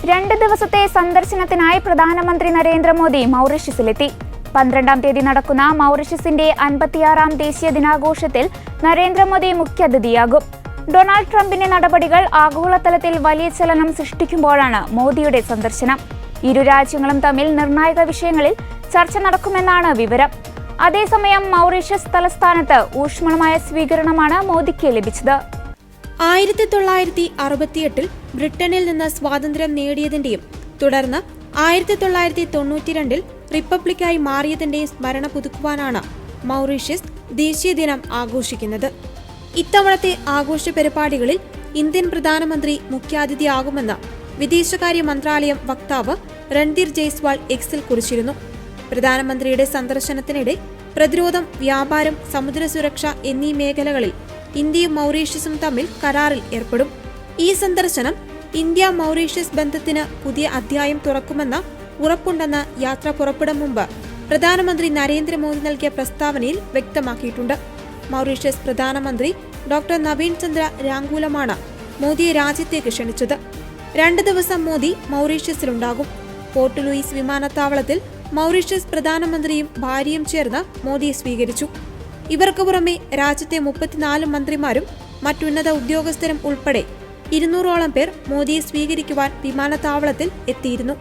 2 ദിവസത്തെ സന്ദർശനത്തിനായി പ്രധാനമന്ത്രി നരേന്ദ്രമോദി മൗറീഷ്യസിലെത്തി. 12-ാം തീയതി നടക്കുന്ന മൗറീഷ്യസിന്റെ 56-ാം ദേശീയ ദിനാഘോഷത്തിൽ നരേന്ദ്രമോദി മുഖ്യാതിഥിയാകും. ഡൊണാൾഡ് ട്രംപിന്റെ നടപടികൾ ആഗോളതലത്തിൽ വലിയ ചലനം സൃഷ്ടിക്കുമ്പോഴാണ് മോദിയുടെ സന്ദർശനം. ഇരു രാജ്യങ്ങളും തമ്മിൽ നിർണായക വിഷയങ്ങളിൽ ചർച്ച നടക്കുമെന്നാണ് വിവരം. അതേസമയം മൗറീഷ്യസ് തലസ്ഥാനത്ത് ഊഷ്മളമായ സ്വീകരണമാണ് മോദിക്ക് ലഭിച്ചത്. 1968 ബ്രിട്ടനിൽ നിന്ന് സ്വാതന്ത്ര്യം നേടിയതിന്റെയും തുടർന്ന് 1992 റിപ്പബ്ലിക്കായി മാറിയതിന്റെയും സ്മരണ പുതുക്കുവാനാണ് മൗറീഷ്യസ് ദേശീയ ദിനം ആഘോഷിക്കുന്നത്. ഇത്തവണത്തെ ആഘോഷ പരിപാടികളിൽ ഇന്ത്യൻ പ്രധാനമന്ത്രി മുഖ്യാതിഥിയാകുമെന്ന് വിദേശകാര്യ മന്ത്രാലയം വക്താവ് രൺധീർ ജയ്സ്വാൾ എക്സിൽ കുറിച്ചിരുന്നു. പ്രധാനമന്ത്രിയുടെ സന്ദർശനത്തിനിടെ പ്രതിരോധം, വ്യാപാരം, സമുദ്ര സുരക്ഷ എന്നീ മേഖലകളിൽ ഇന്ത്യയും മൗറീഷ്യസും തമ്മിൽ കരാറിൽ ഏർപ്പെടും. ഈ സന്ദർശനം ഇന്ത്യ മൗറീഷ്യസ് ബന്ധത്തിന് പുതിയ അധ്യായം തുറക്കുമെന്ന ഉറപ്പുണ്ടെന്ന് യാത്ര പുറപ്പെടും മുമ്പ് പ്രധാനമന്ത്രി നരേന്ദ്രമോദി നൽകിയ പ്രസ്താവനയിൽ വ്യക്തമാക്കിയിട്ടുണ്ട്. മൗറീഷ്യസ് പ്രധാനമന്ത്രി ഡോക്ടർ നവീൻ ചന്ദ്ര രാങ്കൂലമാണ് മോദിയെ രാജ്യത്തേക്ക് ക്ഷണിച്ചത്. 2 ദിവസം മോദി മൗറീഷ്യസിലുണ്ടാകും. പോർട്ട് ലൂയിസ് വിമാനത്താവളത്തിൽ മൗറീഷ്യസ് പ്രധാനമന്ത്രിയും ഭാര്യയും ചേർന്ന് മോദിയെ സ്വീകരിച്ചു. ഇവർക്ക് പുറമെ രാജ്യത്തെ 34 മന്ത്രിമാരും മറ്റുന്നത ഉദ്യോഗസ്ഥരും ഉൾപ്പെടെ 200ഓളം പേർ മോദിയെ സ്വീകരിക്കുവാൻ വിമാനത്താവളത്തിൽ എത്തിയിരുന്നു.